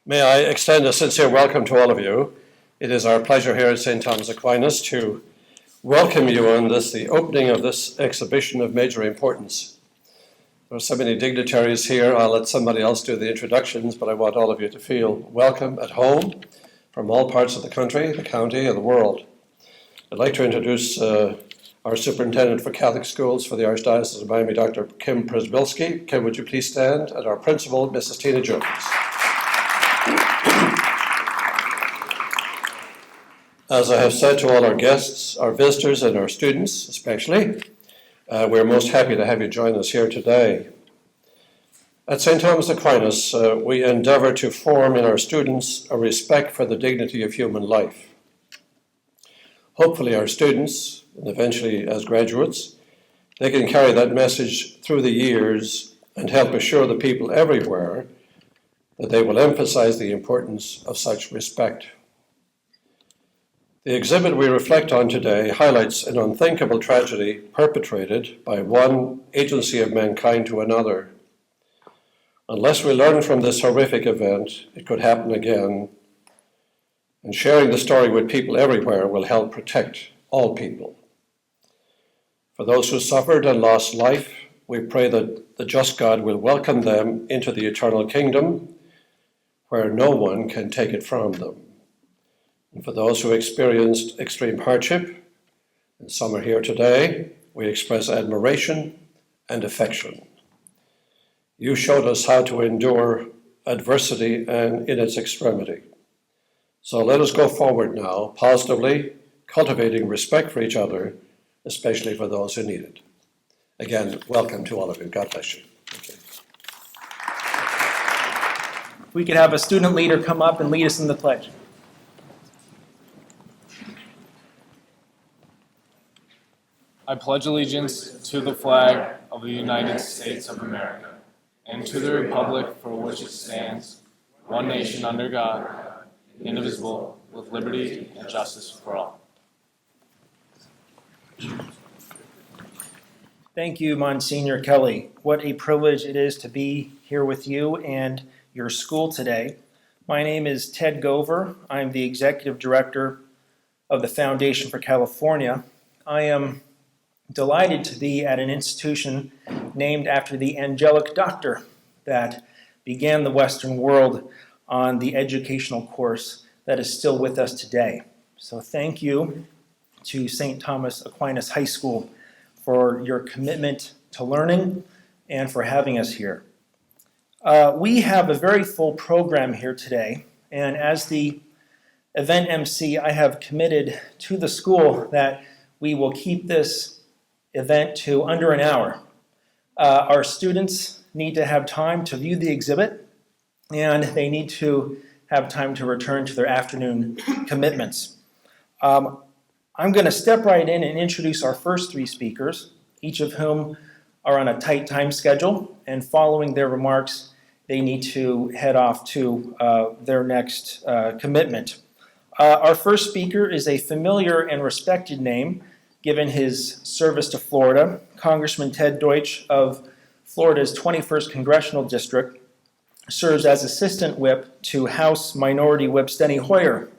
May I extend a sincere welcome to all of you. It is our pleasure here at St. Thomas Aquinas to welcome you on the opening of this exhibition of major importance. There are so many dignitaries here. I'll let somebody else do the introductions, but I want all of you to feel welcome at home from all parts of the country, the county, and the world. I'd like to introduce our Superintendent for Catholic Schools for the Archdiocese of Miami, Dr. Kim Przybylski. Kim, would you please stand? And our Principal, Mrs. Tina Jones. As I have said to all our guests, our visitors, and our students especially, we're most happy to have you join us here today. At St. Thomas Aquinas, we endeavor to form in our students a respect for the dignity of human life. Hopefully our students, and eventually as graduates, they can carry that message through the years and help assure the people everywhere that they will emphasize the importance of such respect. The exhibit we reflect on today highlights an unthinkable tragedy perpetrated by one agency of mankind to another. Unless we learn from this horrific event, it could happen again, and sharing the story with people everywhere will help protect all people. For those who suffered and lost life, we pray that the just God will welcome them into the eternal kingdom, where no one can take it from them. And for those who experienced extreme hardship, and some are here today, we express admiration and affection. You showed us how to endure adversity and in its extremity. So let us go forward now, positively, cultivating respect for each other, especially for those who need it. Again, welcome to all of you. God bless you. Thank you. We could have a student leader come up and lead us in the pledge. I pledge allegiance to the flag of the United States of America and to the republic for which it stands, one nation under God, indivisible, with liberty and justice for all. Thank you, Monsignor Kelly. What a privilege it is to be here with you and your school today. My name is Ted Gover. I'm the Executive Director of the Foundation for California. I am delighted to be at an institution named after the angelic doctor that began the Western world on the educational course that is still with us today. So thank you to St. Thomas Aquinas High School for your commitment to learning and for having us here. We have a very full program here today, and as the event MC, I have committed to the school that we will keep this event to under an hour. Our students need to have time to view the exhibit, and they need to have time to return to their afternoon commitments. I'm going to step right in and introduce our first three speakers, each of whom are on a tight time schedule, and following their remarks, they need to head off to their next commitment. Our first speaker is a familiar and respected name, given his service to Florida. Congressman Ted Deutsch of Florida's 21st Congressional District serves as Assistant Whip to House Minority Whip Steny Hoyer.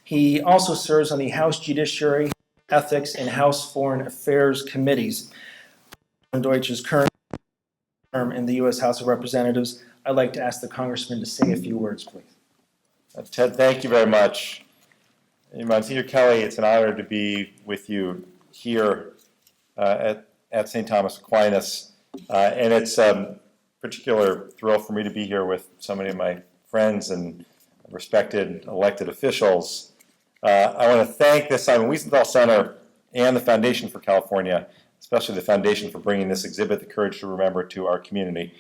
He also serves on the House Judiciary, Ethics, and House Foreign Affairs Committees. Deutsch's current term in the U.S. House of Representatives. I'd like to ask the Congressman to say a few words, please. Ted, thank you very much. Monsignor Kelly, it's an honor to be with you here at St. Thomas Aquinas, and it's a particular thrill for me to be here with so many of my friends and respected elected officials. I want to thank the Simon Wiesenthal Center and the Foundation for California, especially the Foundation for bringing this exhibit, The Courage to Remember, to our community.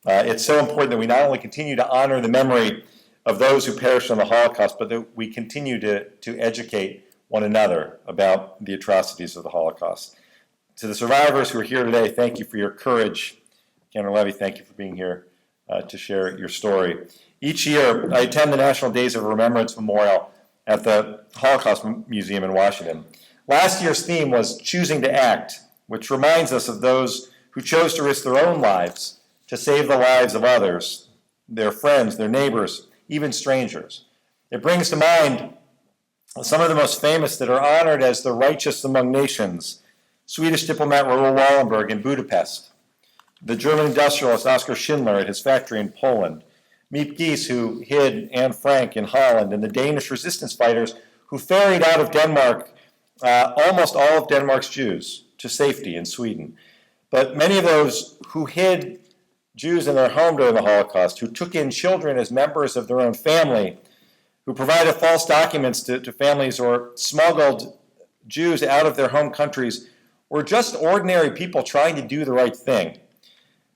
It's so important that we not only continue to honor the memory of those who perished in the Holocaust, but that we continue to educate one another about the atrocities of the Holocaust. To the survivors who are here today, thank you for your courage. Cantor Levy, thank you for being here to share your story. Each year, I attend the National Days of Remembrance Memorial at the Holocaust Museum in Washington. Last year's theme was Choosing to Act, which reminds us of those who chose to risk their own lives to save the lives of others, their friends, their neighbors, even strangers. It brings to mind some of the most famous that are honored as the righteous among nations: Swedish diplomat Raoul Wallenberg in Budapest, the German industrialist Oskar Schindler at his factory in Poland, Miep Gies, who hid Anne Frank in Holland, and the Danish resistance fighters who ferried out of Denmark almost all of Denmark's Jews to safety in Sweden. But many of those who hid Jews in their home during the Holocaust, who took in children as members of their own family, who provided false documents to families or smuggled Jews out of their home countries, were just ordinary people trying to do the right thing.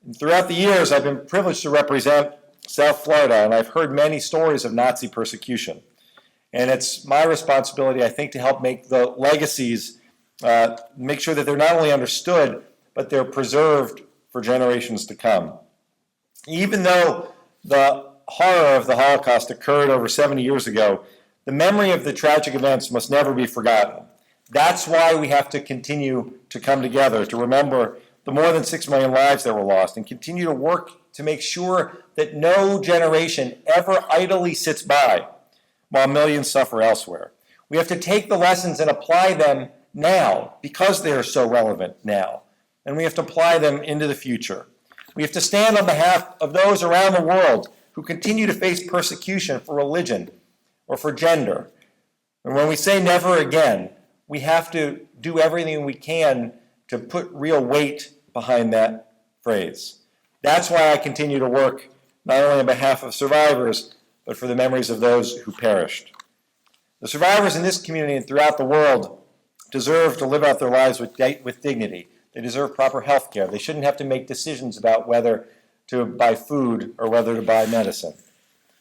And throughout the years, I've been privileged to represent South Florida, and I've heard many stories of Nazi persecution. And it's my responsibility, I think, to help make the legacies, make sure that they're not only understood, but they're preserved for generations to come. Even though the horror of the Holocaust occurred over 70 years ago, the memory of the tragic events must never be forgotten. That's why we have to continue to come together to remember the more than 6 million lives that were lost and continue to work to make sure that no generation ever idly sits by while millions suffer elsewhere. We have to take the lessons and apply them now because they are so relevant now, and we have to apply them into the future. We have to stand on behalf of those around the world who continue to face persecution for religion or for gender. And when we say never again, we have to do everything we can to put real weight behind that phrase. That's why I continue to work not only on behalf of survivors, but for the memories of those who perished. The survivors in this community and throughout the world deserve to live out their lives with dignity. They deserve proper health care. They shouldn't have to make decisions about whether to buy food or whether to buy medicine.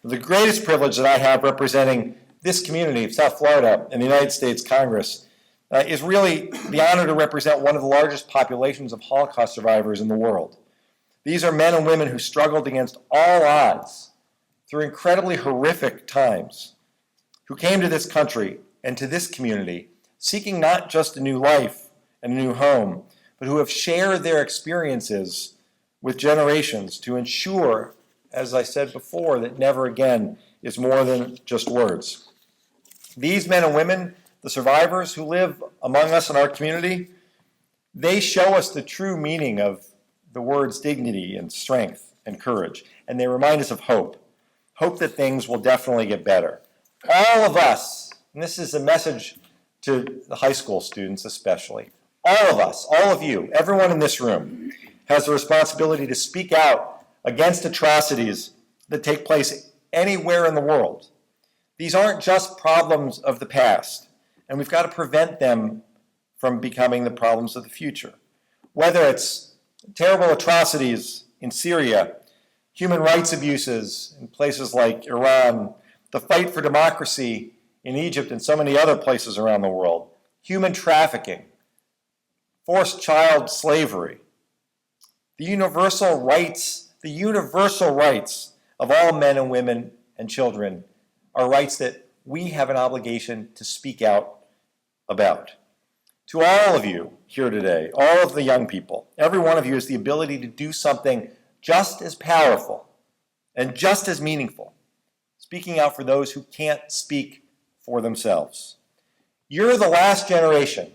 The greatest privilege that I have representing this community of South Florida in the United States Congress is really the honor to represent one of the largest populations of Holocaust survivors in the world. These are men and women who struggled against all odds through incredibly horrific times, who came to this country and to this community seeking not just a new life and a new home, but who have shared their experiences with generations to ensure, as I said before, that never again is more than just words. These men and women, the survivors who live among us in our community, they show us the true meaning of the words dignity and strength and courage, and they remind us of hope. Hope that things will definitely get better. All of us, and this is a message to the high school students especially, all of us, all of you, everyone in this room, has the responsibility to speak out against atrocities that take place anywhere in the world. These aren't just problems of the past, and we've got to prevent them from becoming the problems of the future. Whether it's terrible atrocities in Syria, human rights abuses in places like Iran, the fight for democracy in Egypt and so many other places around the world, human trafficking, forced child slavery, the universal rights of all men and women and children are rights that we have an obligation to speak out about. To all of you here today, all of the young people, every one of you has the ability to do something just as powerful and just as meaningful, speaking out for those who can't speak for themselves. You're the last generation,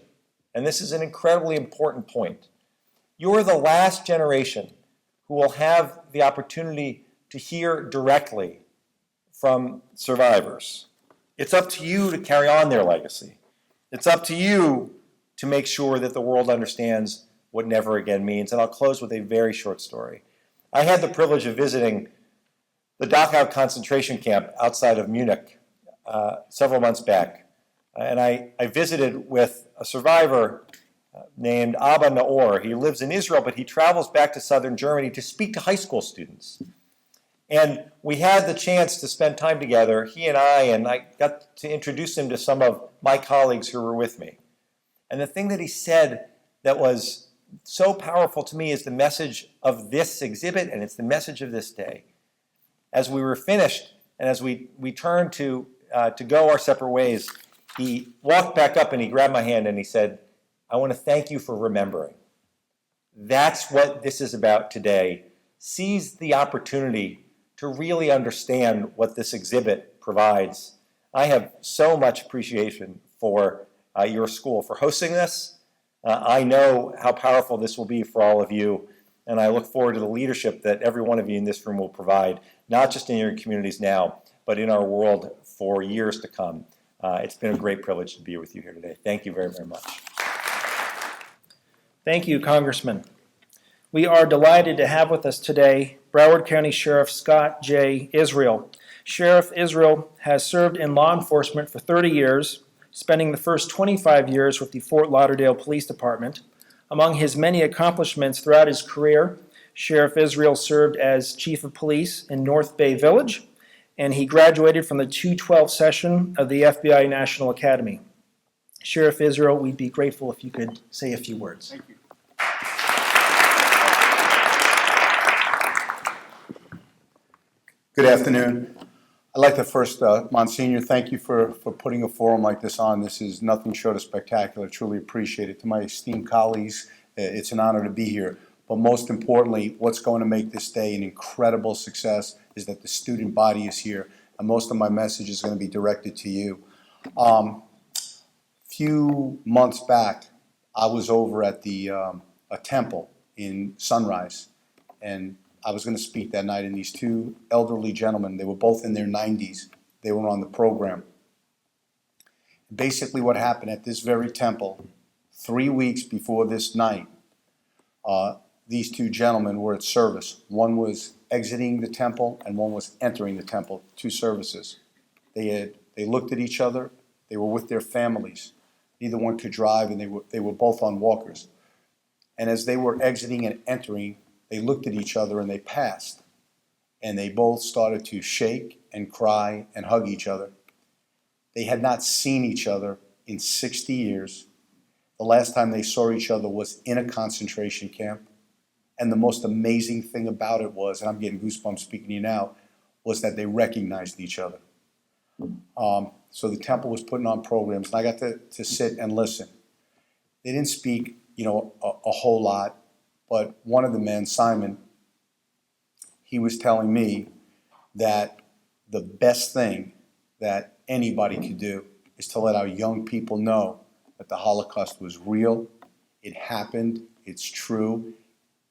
and this is an incredibly important point. You're the last generation who will have the opportunity to hear directly from survivors. It's up to you to carry on their legacy. It's up to you to make sure that the world understands what never again means. And I'll close with a very short story. I had the privilege of visiting the Dachau concentration camp outside of Munich several months back. And I visited with a survivor named Abba Naor. He lives in Israel, but he travels back to southern Germany to speak to high school students. And we had the chance to spend time together, he and I got to introduce him to some of my colleagues who were with me. And the thing that he said that was so powerful to me is the message of this exhibit, and it's the message of this day. As we were finished, and as we turned to go our separate ways, he walked back up and he grabbed my hand and he said, "I want to thank you for remembering." That's what this is about today. Seize the opportunity to really understand what this exhibit provides. I have so much appreciation for your school for hosting this. I know how powerful this will be for all of you, and I look forward to the leadership that every one of you in this room will provide, not just in your communities now, but in our world for years to come. It's been a great privilege to be with you here today. Thank you very, very much. Thank you, Congressman. We are delighted to have with us today Broward County Sheriff Scott J. Israel. Sheriff Israel has served in law enforcement for 30 years, spending the first 25 years with the Fort Lauderdale Police Department. Among his many accomplishments throughout his career, Sheriff Israel served as Chief of Police in North Bay Village, and he graduated from the 212 session of the FBI National Academy. Sheriff Israel, we'd be grateful if you could say a few words. Thank you. Good afternoon. I'd like to first, Monsignor, thank you for putting a forum like this on. This is nothing short of spectacular. Truly appreciate it. To my esteemed colleagues, it's an honor to be here. But most importantly, what's going to make this day an incredible success is that the student body is here. And most of my message is going to be directed to you. A few months back, I was over at a temple in Sunrise, and I was going to speak that night, and these two elderly gentlemen, they were both in their 90s, they were on the program. Basically what happened at this very temple, 3 weeks before this night, these two gentlemen were at service. One was exiting the temple and one was entering the temple, two services. They looked at each other, they were with their families. Neither one could drive, and they were both on walkers. And as they were exiting and entering, they looked at each other and they passed. And they both started to shake and cry and hug each other. They had not seen each other in 60 years. The last time they saw each other was in a concentration camp. And the most amazing thing about it was, and I'm getting goosebumps speaking to you now, was that they recognized each other. So the temple was putting on programs, and I got to sit and listen. They didn't speak, a whole lot, but one of the men, Simon, he was telling me that the best thing that anybody could do is to let our young people know that the Holocaust was real, it happened, it's true,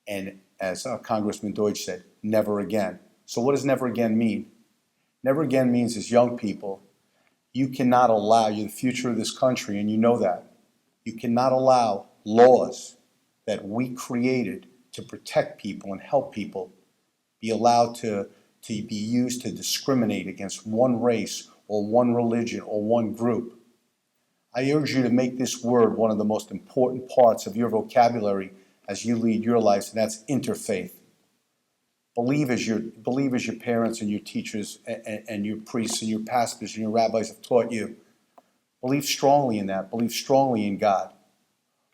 and as Congressman Deutsch said, never again. So what does never again mean? Never again means as young people, you cannot allow, you're the future of this country, and you know that. You cannot allow laws that we created to protect people and help people be allowed to be used to discriminate against one race or one religion or one group. I urge you to make this word one of the most important parts of your vocabulary as you lead your lives, and that's interfaith. Believe as your parents and your teachers and your priests and your pastors and your rabbis have taught you. Believe strongly in that. Believe strongly in God.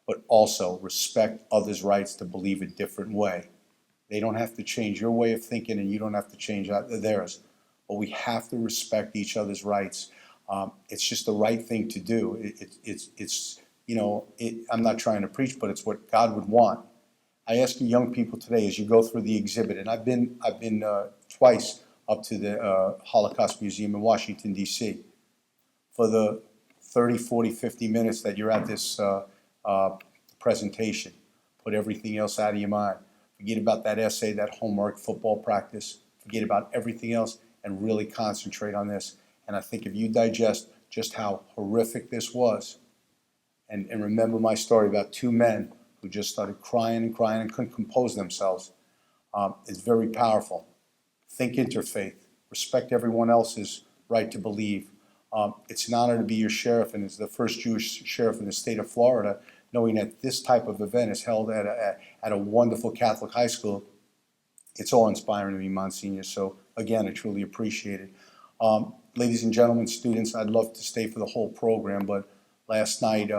But also respect others' rights to believe a different way. They don't have to change your way of thinking, and you don't have to change theirs. But we have to respect each other's rights. It's just the right thing to do. I'm not trying to preach, but it's what God would want. I ask you young people today as you go through the exhibit, and I've been twice up to the Holocaust Museum in Washington, D.C. For the 30, 40, 50 minutes that you're at this presentation, put everything else out of your mind. Forget about that essay, that homework, football practice. Forget about everything else and really concentrate on this. And I think if you digest just how horrific this was, and remember my story about two men who just started crying and crying and couldn't compose themselves, it's very powerful. Think interfaith. Respect everyone else's right to believe. It's an honor to be your sheriff, and as the first Jewish sheriff in the state of Florida, knowing that this type of event is held at a wonderful Catholic high school. It's awe-inspiring to me, Monsignor. So again, I truly appreciate it. Ladies and gentlemen, students, I'd love to stay for the whole program, but last night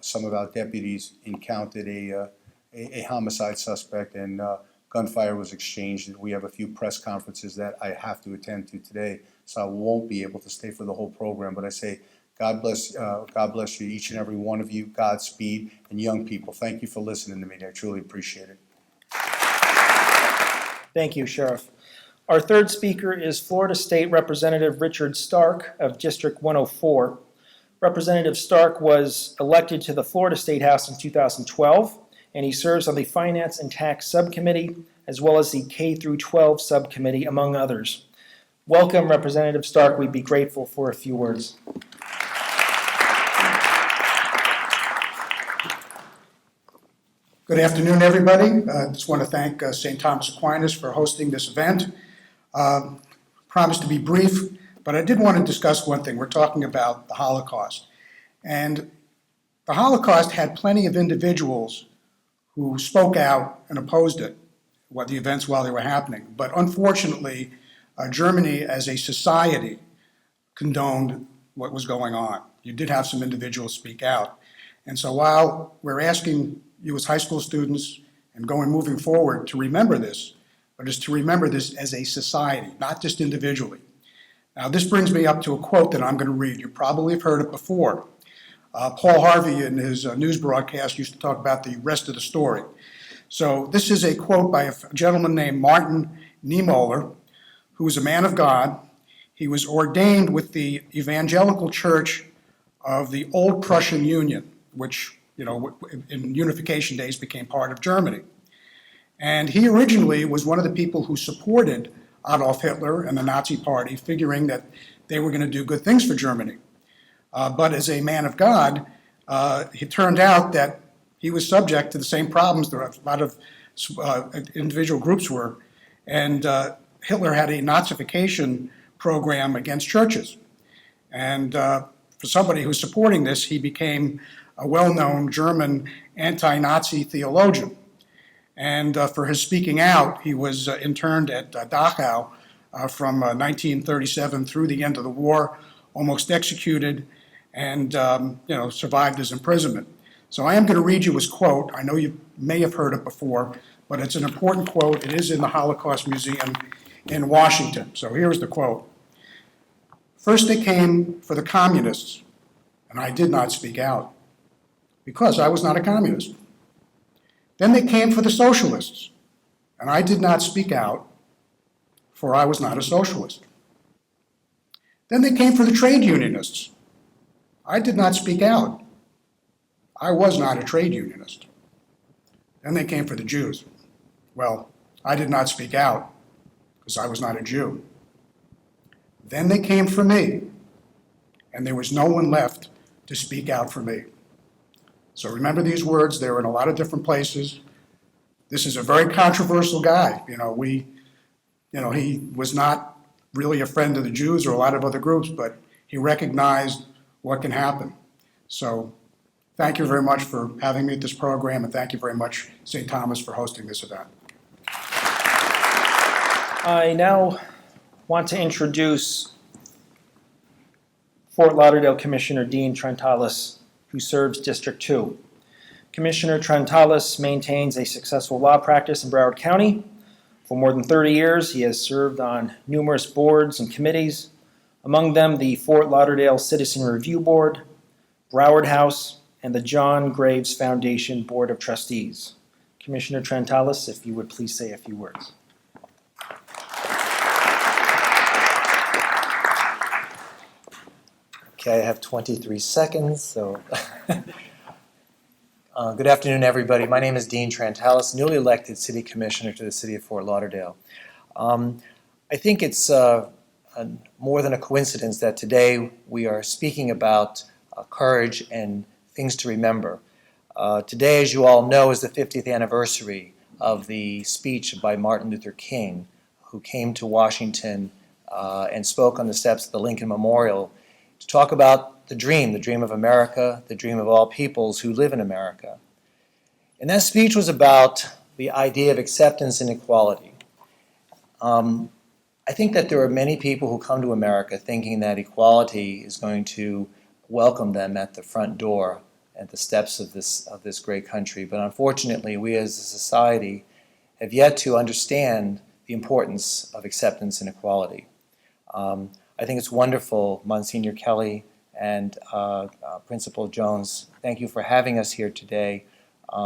some of our deputies encountered a homicide suspect, and gunfire was exchanged. We have a few press conferences that I have to attend to today, so I won't be able to stay for the whole program. But I say, God bless you, each and every one of you. Godspeed, and young people, thank you for listening to me. I truly appreciate it. Thank you, Sheriff. Our third speaker is Florida State Representative Richard Stark of District 104. Representative Stark was elected to the Florida State House in 2012, and he serves on the Finance and Tax Subcommittee, as well as the K-12 Subcommittee, among others. Welcome, Representative Stark. We'd be grateful for a few words. Good afternoon, everybody. I just want to thank St. Thomas Aquinas for hosting this event. Promise to be brief, but I did want to discuss one thing. We're talking about the Holocaust. And the Holocaust had plenty of individuals who spoke out and opposed it, the events while they were happening. But unfortunately, Germany as a society condoned what was going on. You did have some individuals speak out. And so while we're asking you as high school students and moving forward to remember this, but is to remember this as a society, not just individually. Now, this brings me up to a quote that I'm going to read. You probably have heard it before. Paul Harvey, in his news broadcast, used to talk about the rest of the story. So this is a quote by a gentleman named Martin Niemöller, who was a man of God. He was ordained with the Evangelical Church of the Old Prussian Union, which, in unification days became part of Germany. And he originally was one of the people who supported Adolf Hitler and the Nazi Party, figuring that they were going to do good things for Germany. But as a man of God, it turned out that he was subject to the same problems that a lot of individual groups were. And Hitler had a Nazification program against churches. And for somebody who's supporting this, he became a well-known German anti-Nazi theologian. And for his speaking out, he was interned at Dachau from 1937 through the end of the war, almost executed, and survived his imprisonment. So I am going to read you his quote. I know you may have heard it before, but it's an important quote. It is in the Holocaust Museum in Washington. So here's the quote. "First they came for the communists, and I did not speak out, because I was not a communist. Then they came for the socialists, and I did not speak out, for I was not a socialist. Then they came for the trade unionists. I did not speak out. I was not a trade unionist. Then they came for the Jews. Well, I did not speak out, because I was not a Jew. Then they came for me, and there was no one left to speak out for me." So remember these words. They're in a lot of different places. This is a very controversial guy. He was not really a friend of the Jews or a lot of other groups, but he recognized what can happen. So thank you very much for having me at this program, and thank you very much, St. Thomas, for hosting this event. I now want to introduce Fort Lauderdale Commissioner Dean Trentalis, who serves District 2. Commissioner Trentalis maintains a successful law practice in Broward County. For more than 30 years, he has served on numerous boards and committees, among them the Fort Lauderdale Citizen Review Board, Broward House, and the John Graves Foundation Board of Trustees. Commissioner Trentalis, if you would please say a few words. Okay, I have 23 seconds, so good afternoon, everybody. My name is Dean Trentalis, newly elected City Commissioner to the City of Fort Lauderdale. I think it's more than a coincidence that today we are speaking about courage and things to remember. Today, as you all know, is the 50th anniversary of the speech by Martin Luther King, who came to Washington and spoke on the steps of the Lincoln Memorial to talk about the dream of America, the dream of all peoples who live in America. And that speech was about the idea of acceptance and equality. I think that there are many people who come to America thinking that equality is going to welcome them at the front door, at the steps of this great country. But unfortunately, we as a society have yet to understand the importance of acceptance and equality. I think it's wonderful, Monsignor Kelly and Principal Jones, thank you for having us here today,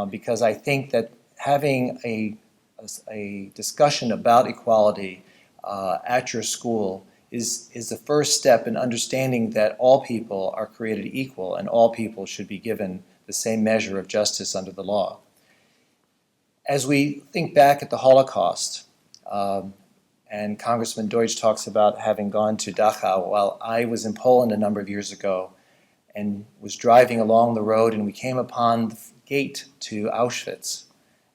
because I think that having a discussion about equality at your school is the first step in understanding that all people are created equal and all people should be given the same measure of justice under the law. As we think back at the Holocaust, and Congressman Deutsch talks about having gone to Dachau while I was in Poland a number of years ago and was driving along the road, and we came upon the gate to Auschwitz.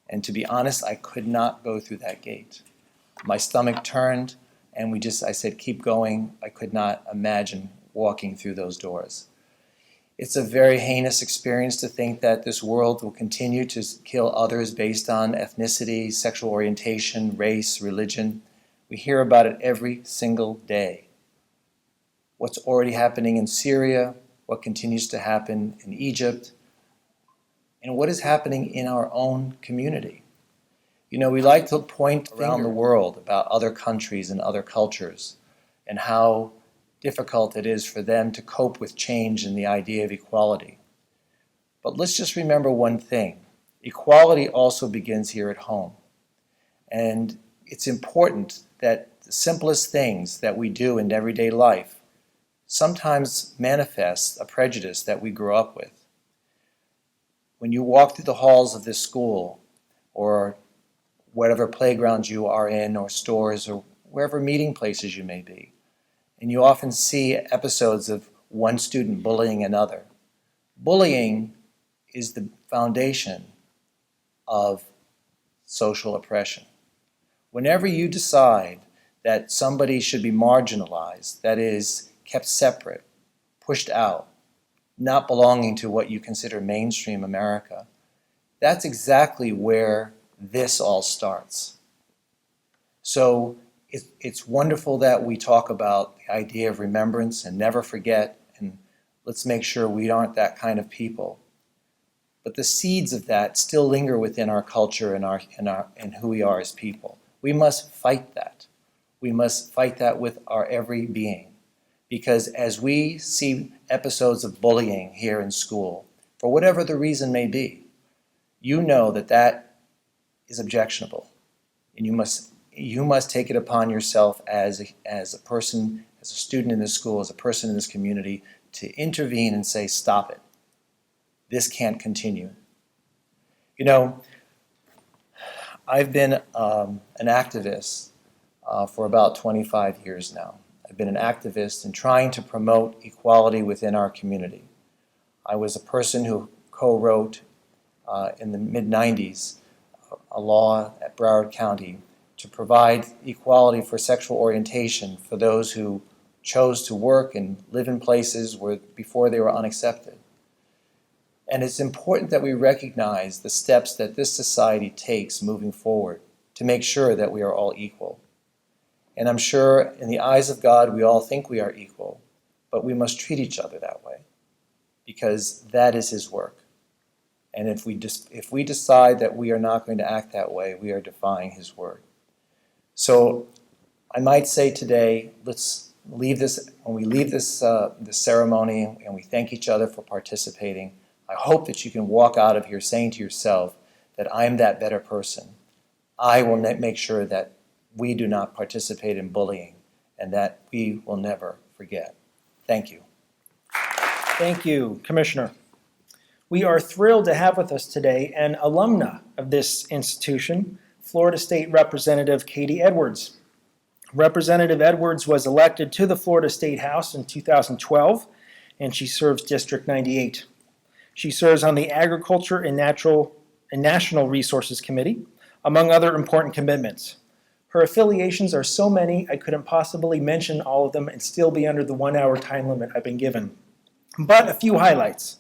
And to be honest, I could not go through that gate. My stomach turned, and I said, keep going. I could not imagine walking through those doors. It's a very heinous experience to think that this world will continue to kill others based on ethnicity, sexual orientation, race, religion. We hear about it every single day. What's already happening in Syria, what continues to happen in Egypt, and what is happening in our own community. You know, we like to point around the world about other countries and other cultures and how difficult it is for them to cope with change and the idea of equality. But let's just remember one thing. Equality also begins here at home. And it's important that the simplest things that we do in everyday life sometimes manifest a prejudice that we grew up with. When you walk through the halls of this school or whatever playgrounds you are in or stores or wherever meeting places you may be, and you often see episodes of one student bullying another. Bullying is the foundation of social oppression. Whenever you decide that somebody should be marginalized, that is, kept separate, pushed out, not belonging to what you consider mainstream America, that's exactly where this all starts. So it's wonderful that we talk about the idea of remembrance and never forget, and let's make sure we aren't that kind of people. But the seeds of that still linger within our culture and who we are as people. We must fight that. We must fight that with our every being. Because as we see episodes of bullying here in school, for whatever the reason may be, you know that that is objectionable. And you must take it upon yourself as a person, as a student in this school, as a person in this community, to intervene and say, stop it. This can't continue. You know, I've been an activist for about 25 years now. I've been an activist in trying to promote equality within our community. I was a person who co-wrote in the mid-90s a law at Broward County to provide equality for sexual orientation for those who chose to work and live in places where before they were unaccepted. And it's important that we recognize the steps that this society takes moving forward to make sure that we are all equal. And I'm sure in the eyes of God, we all think we are equal, but we must treat each other that way because that is His work. And if we decide that we are not going to act that way, we are defying His word. So I might say today, let's leave this, when we leave this ceremony and we thank each other for participating, I hope that you can walk out of here saying to yourself that I'm that better person. I will make sure that we do not participate in bullying and that we will never forget. Thank you. Thank you, Commissioner. We are thrilled to have with us today an alumna of this institution, Florida State Representative Katie Edwards. Representative Edwards was elected to the Florida State House in 2012, and she serves District 98. She serves on the Agriculture and National Resources Committee, among other important commitments. Her affiliations are so many, I couldn't possibly mention all of them and still be under the 1 hour time limit I've been given. But a few highlights.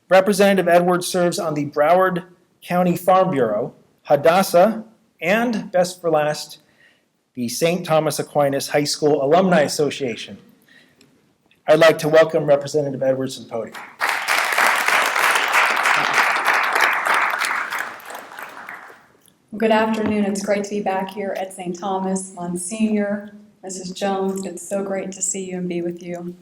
Representative Edwards serves on the Broward County Farm Bureau, Hadassah, and, best for last, the St. Thomas Aquinas High School Alumni Association. I'd like to welcome Representative Edwards to the podium. Good afternoon. It's great to be back here at St. Thomas. Monsignor, Mrs. Jones, it's so great to see you and be with you.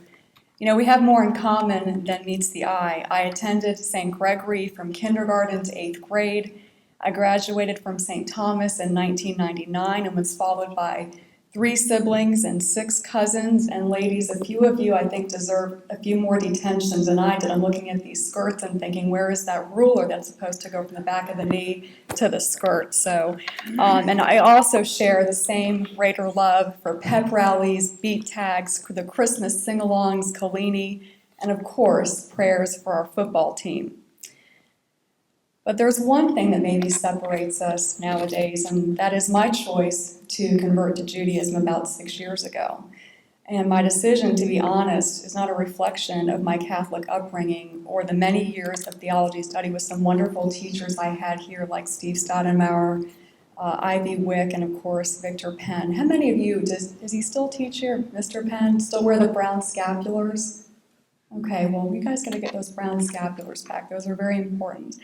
You know, we have more in common than meets the eye. I attended St. Gregory from kindergarten to 8th grade. I graduated from St. Thomas in 1999 and was followed by 3 siblings and 6 cousins, and ladies, a few of you I think deserve a few more detentions than I did. I'm looking at these skirts and thinking, where is that ruler that's supposed to go from the back of the knee to the skirt? So, and I also share the same greater love for pep rallies, beat tags, the Christmas sing-alongs, Collini, and of course, prayers for our football team. But there's one thing that maybe separates us nowadays, and that is my choice to convert to Judaism about 6 years ago. And my decision, to be honest, is not a reflection of my Catholic upbringing or the many years of theology study with some wonderful teachers I had here, like Steve Stoudemire, Ivy Wick, and of course, Victor Penn. How many of you, does he still teach here, Mr. Penn? Still wear the brown scapulars? Okay, well, you guys gotta get those brown scapulars back. Those are very important.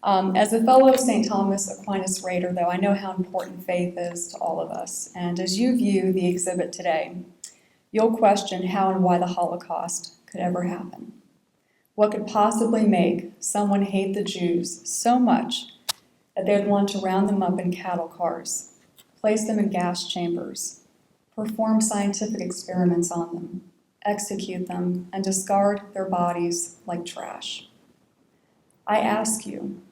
As a fellow of St. Thomas Aquinas Raider, though, I know how important faith is to all of us. And as you view the exhibit today, you'll question how and why the Holocaust could ever happen. What could possibly make someone hate the Jews so much that they'd want to round them up in cattle cars, place them in gas chambers, perform scientific experiments on them, execute them, and discard their bodies like trash? I ask you,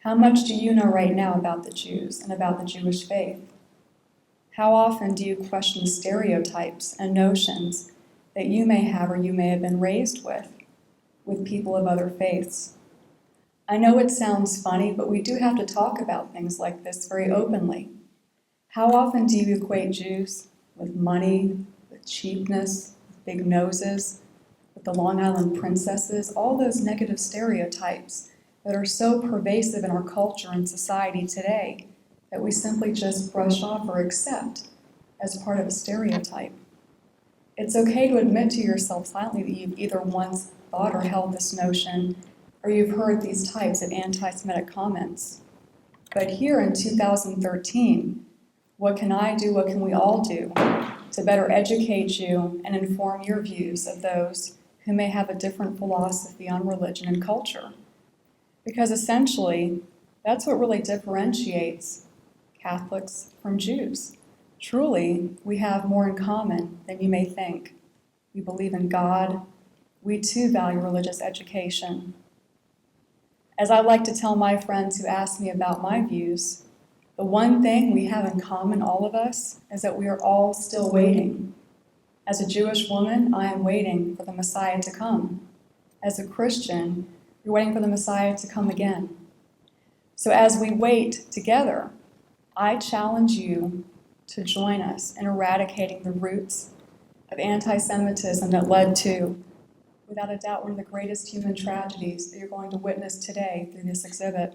how much do you know right now about the Jews and about the Jewish faith? How often do you question stereotypes and notions that you may have or you may have been raised with people of other faiths? I know it sounds funny, but we do have to talk about things like this very openly. How often do you equate Jews with money, with cheapness, with big noses, with the Long Island princesses, all those negative stereotypes that are so pervasive in our culture and society today that we simply just brush off or accept as part of a stereotype? It's okay to admit to yourself silently that you've either once thought or held this notion, or you've heard these types of anti-Semitic comments. But here in 2013, what can I do, what can we all do to better educate you and inform your views of those who may have a different philosophy on religion and culture? Because essentially, that's what really differentiates Catholics from Jews. Truly, we have more in common than you may think. We believe in God. We too value religious education. As I like to tell my friends who ask me about my views, the one thing we have in common, all of us, is that we are all still waiting. As a Jewish woman, I am waiting for the Messiah to come. As a Christian, you're waiting for the Messiah to come again. So as we wait together, I challenge you to join us in eradicating the roots of anti-Semitism that led to, without a doubt, one of the greatest human tragedies that you're going to witness today through this exhibit.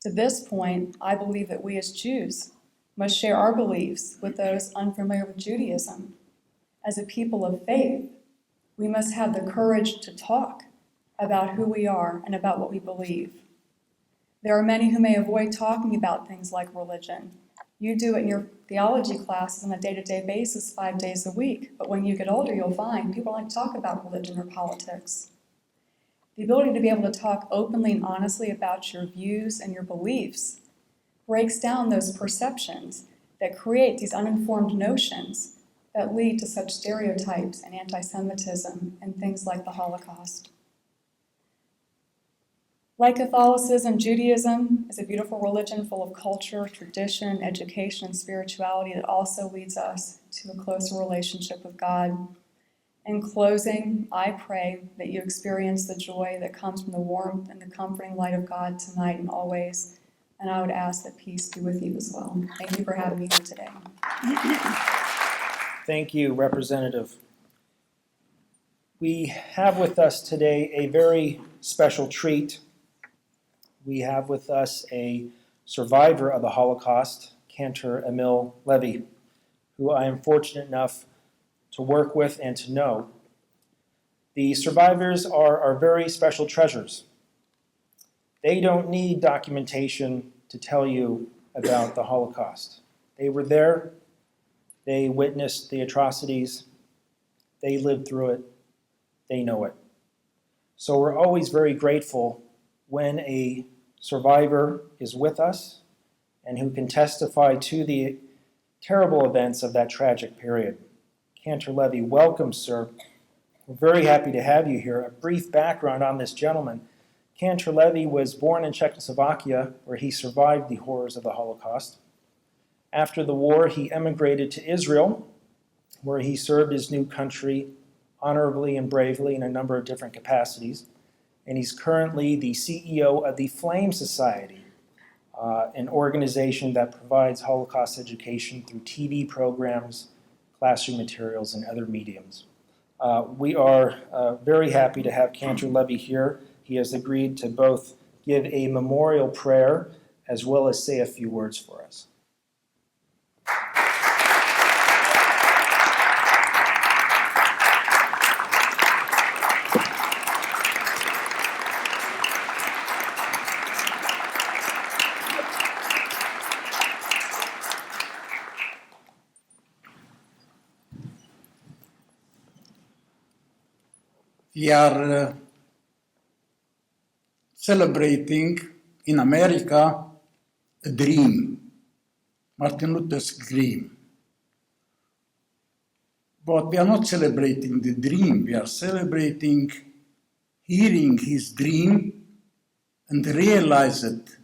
To this point, I believe that we as Jews must share our beliefs with those unfamiliar with Judaism. As a people of faith, we must have the courage to talk about who we are and about what we believe. There are many who may avoid talking about things like religion. You do it in your theology classes on a day-to-day basis, 5 days a week, but when you get older, you'll find people like to talk about religion or politics. The ability to be able to talk openly and honestly about your views and your beliefs breaks down those perceptions that create these uninformed notions that lead to such stereotypes and anti-Semitism and things like the Holocaust. Like Catholicism, Judaism is a beautiful religion full of culture, tradition, education, and spirituality that also leads us to a closer relationship with God. In closing, I pray that you experience the joy that comes from the warmth and the comforting light of God tonight and always, and I would ask that peace be with you as well. Thank you for having me here today. Thank you, Representative. We have with us today a very special treat. We have with us a survivor of the Holocaust, Cantor Emil Levy, who I am fortunate enough to work with and to know. The survivors are our very special treasures. They don't need documentation to tell you about the Holocaust. They were there, they witnessed the atrocities, they lived through it, they know it. So we're always very grateful when a survivor is with us and who can testify to terrible events of that tragic period. Cantor Levy, welcome, sir. We're very happy to have you here. A brief background on this gentleman. Cantor Levy was born in Czechoslovakia, where he survived the horrors of the Holocaust. After the war, he emigrated to Israel, where he served his new country honorably and bravely in a number of different capacities. And he's currently the CEO of the Flame Society, an organization that provides Holocaust education through TV programs, classroom materials, and other mediums. We are very happy to have Cantor Levy here. He has agreed to both give a memorial prayer as well as say a few words for us. We are celebrating in America a dream, Martin Luther's dream. But we are not celebrating the dream, we are celebrating hearing his dream and realize it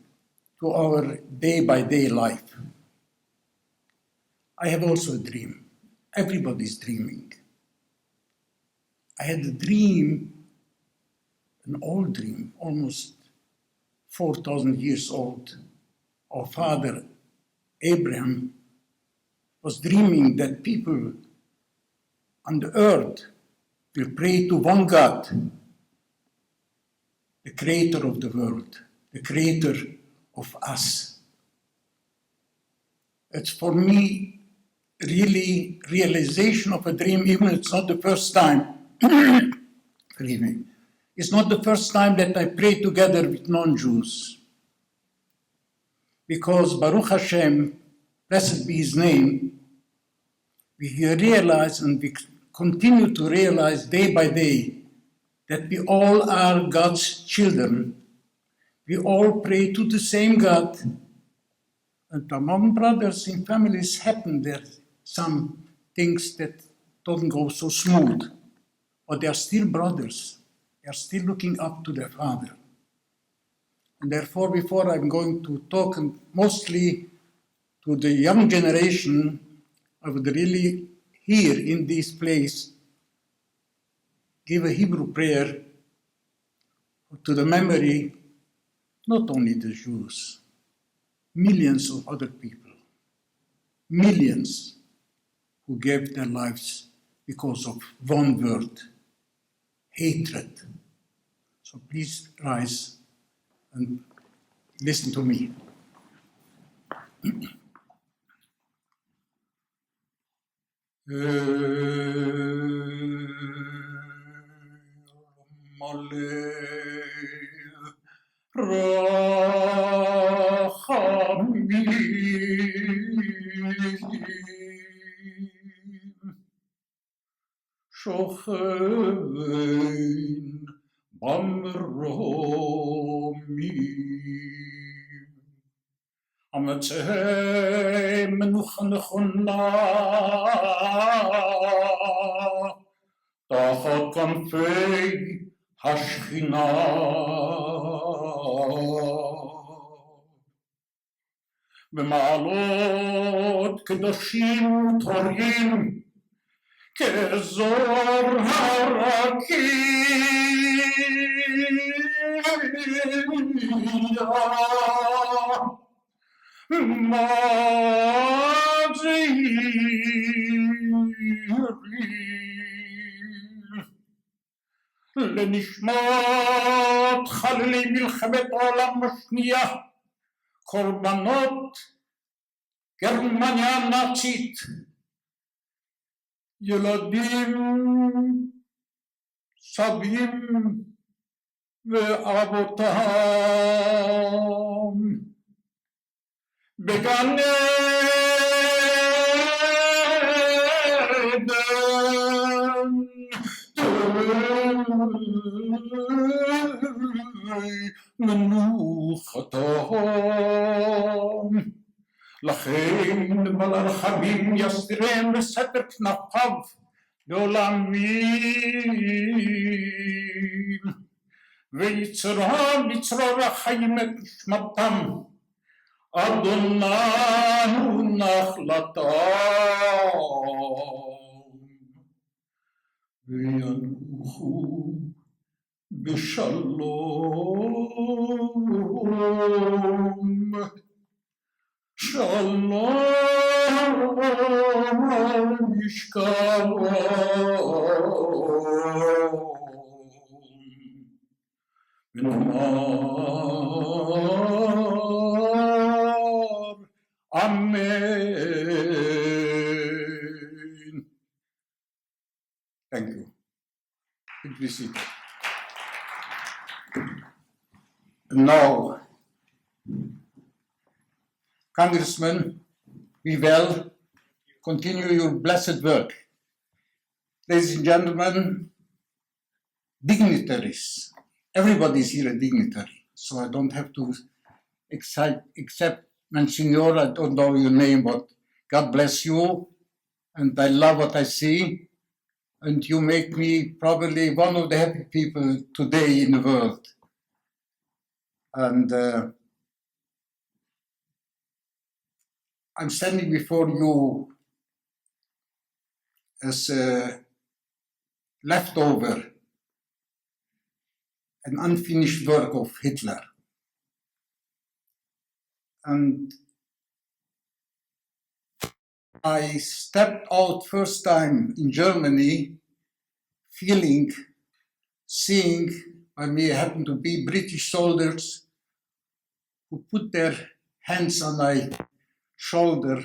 to our day-by-day life. I have also a dream. Everybody's dreaming. I had a dream, an old dream, almost 4,000 years old. Our father, Abraham, was dreaming that people on the earth will pray to one God, the creator of the world, the creator of us. It's for me really realization of a dream, even if it's not the first time. Forgive me. It's not the first time that I pray together with non-Jews. Because Baruch Hashem, blessed be his name, we realize and we continue to realize day by day that we all are God's children. We all pray to the same God. And among brothers in families happen there some things that don't go so smooth. But they are still brothers. They are still looking up to their father. And therefore, before I'm going to talk mostly to the young generation, I would really here in this place give a Hebrew prayer to the memory, not only the Jews, millions of other people, millions who gave their lives because of one word, hatred. So please rise and listen to me. Shochein bamromim amatzei menucha nechona tachat kanfei hashchina במעלות קדושים תורים כזור הרקיע מזהירים לנשמת חללי מלחמת העולם השנייה, קורבנות גרמניה הנאצית, ילדים, סבים ואבותם בגן עדן מנוחתם לכן בלרחמים יסתירם בסתר כנפיו לעולם וין, ויצרם בצרור החיים את נשמתם, אדוני נחלתם, וינוחו בשלום. שלום ישכבם, ונאמר אמן. Thank you. Please be seated. Now, Congressman, be well, continue your blessed work. Ladies and gentlemen, dignitaries, everybody is here a dignitary, so I don't have to except Monsignor, I don't know your name, but God bless you, and I love what I see, and you make me probably one of the happy people today in the world. And I'm standing before you as a leftover, an unfinished work of Hitler. And I stepped out first time in Germany, seeing, I may happen to be British soldiers who put their hands on my shoulder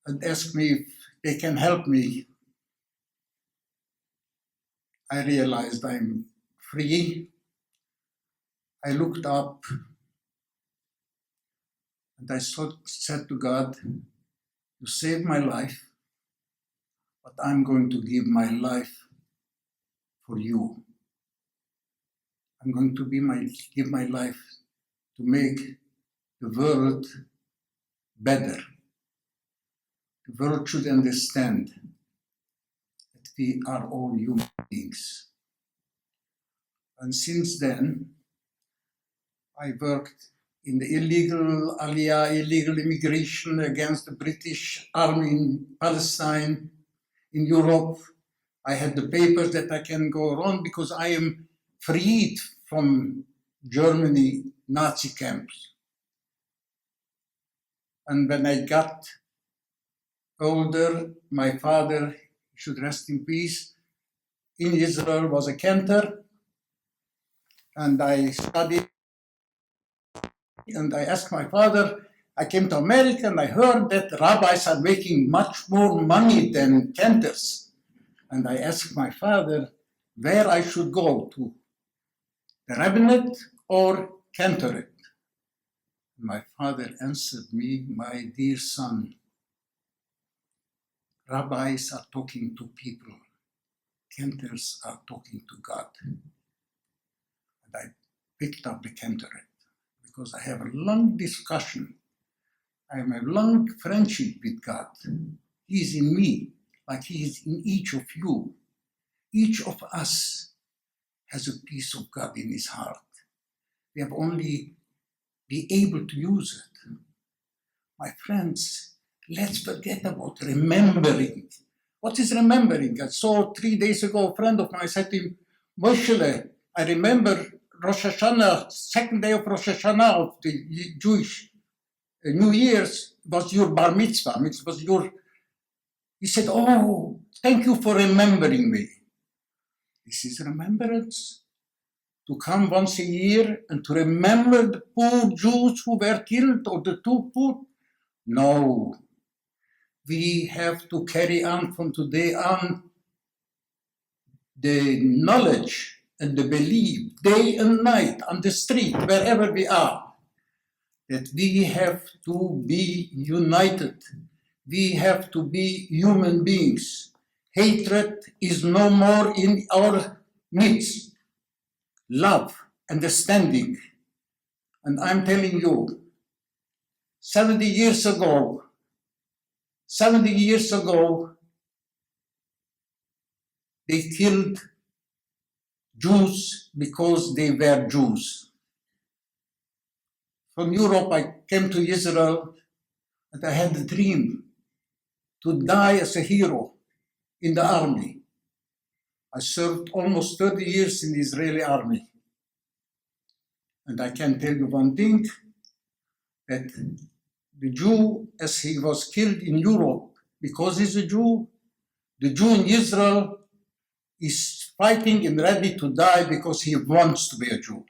and asked me if they can help me. I realized I'm free. I looked up and I said to God, you saved my life, but I'm going to give my life for you. I'm going to give my life to make the world better. The world should understand that we are all human beings. And since then, I worked in the illegal aliyah, illegal immigration against the British army in Palestine, in Europe. I had the papers that I can go around because I am freed from Germany Nazi camps. And when I got older, my father, he should rest in peace, in Israel was a cantor, and I studied, and I asked my father, I came to America and I heard that rabbis are making much more money than cantors. And I asked my father where I should go to, the rabbinate or cantorate. My father answered me, my dear son, rabbis are talking to people, cantors are talking to God. And I picked up the cantorate because I have a long discussion. I have a long friendship with God. He is in me, like He is in each of you. Each of us has a piece of God in his heart. We have only be able to use it. My friends, let's forget about remembering. What is remembering? I saw 3 days ago a friend of mine said to him, Moshe, I remember Rosh Hashanah, second day of Rosh Hashanah of the Jewish New Year's was your bar mitzvah. It was your. He said, oh, thank you for remembering me. This is remembrance. To come once a year and to remember the poor Jews who were killed or the too poor. No. We have to carry on from today on the knowledge and the belief, day and night, on the street, wherever we are, that we have to be united. We have to be human beings. Hatred is no more in our midst. Love, understanding. And I'm telling you, 70 years ago, they killed Jews because they were Jews. From Europe, I came to Israel, and I had a dream to die as a hero in the army. I served almost 30 years in the Israeli army. And I can tell you one thing, that the Jew, as he was killed in Europe because he's a Jew, the Jew in Israel is fighting and ready to die because he wants to be a Jew.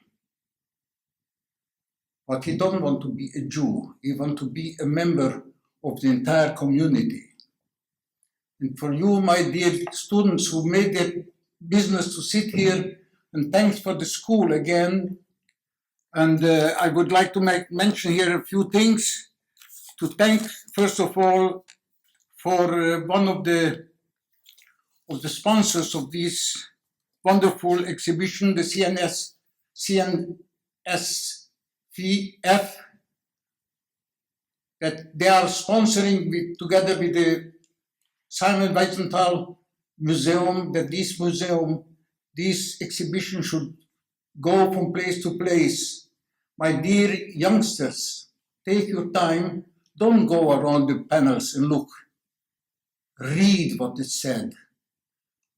But he don't want to be a Jew. He wants to be a member of the entire community. And for you, my dear students who made it business to sit here, and thanks for the school again. And I would like to mention here a few things. To thank, first of all, for one of the sponsors of this wonderful exhibition, the SNCF, that they are sponsoring together with the Simon Wiesenthal Museum, that this exhibition should go from place to place. My dear youngsters, take your time, don't go around the panels and look. Read what is said.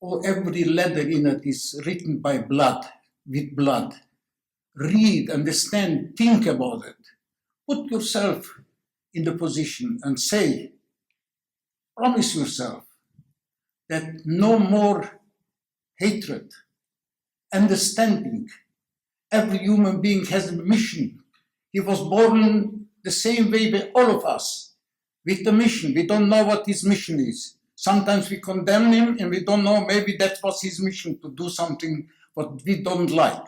Oh, every letter in it is written by blood, with blood. Read, understand, think about it. Put yourself in the position and say, promise yourself that no more hatred, understanding. Every human being has a mission. He was born the same way with all of us, with a mission. We don't know what his mission is. Sometimes we condemn him and we don't know, maybe that was his mission, to do something what we don't like.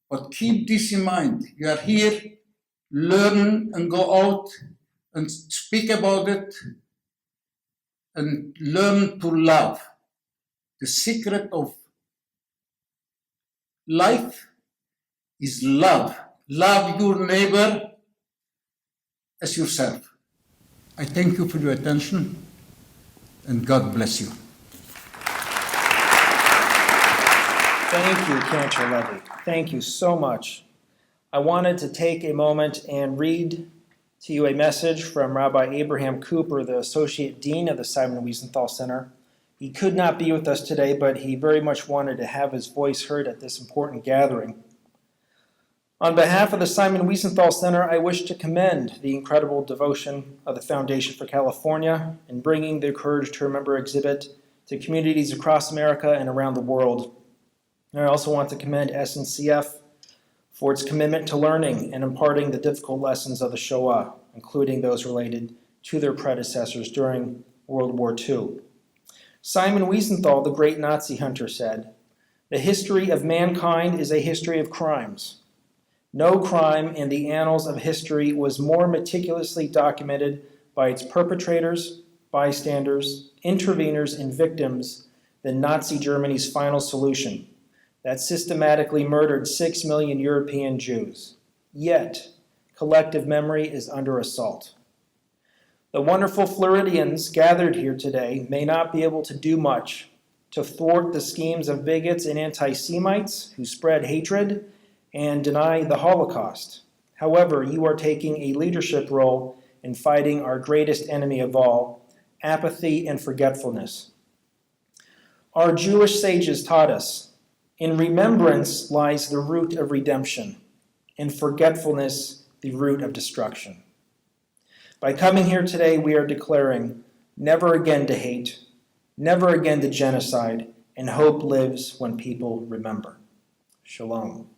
But keep this in mind. You are here, learn and go out and speak about it and learn to love. The secret of life is love. Love your neighbor as yourself. I thank you for your attention, and God bless you. Thank you, Cantor Levy. Thank you so much. I wanted to take a moment and read to you a message from Rabbi Abraham Cooper, the Associate Dean of the Simon Wiesenthal Center. He could not be with us today, but he very much wanted to have his voice heard at this important gathering. On behalf of the Simon Wiesenthal Center, I wish to commend the incredible devotion of the Foundation for California in bringing the Courage to Remember exhibit to communities across America and around the world. And I also want to commend SNCF for its commitment to learning and imparting the difficult lessons of the Shoah, including those related to their predecessors during World War II. Simon Wiesenthal, the great Nazi hunter, said, "The history of mankind is a history of crimes. No crime in the annals of history was more meticulously documented by its perpetrators, bystanders, interveners, and victims than Nazi Germany's final solution that systematically murdered 6 million European Jews. Yet, collective memory is under assault. The wonderful Floridians gathered here today may not be able to do much to thwart the schemes of bigots and anti-Semites who spread hatred and deny the Holocaust. However, you are taking a leadership role in fighting our greatest enemy of all, apathy and forgetfulness. Our Jewish sages taught us, in remembrance lies the root of redemption, in forgetfulness the root of destruction. By coming here today, we are declaring never again to hate, never again to genocide, and hope lives when people remember. Shalom.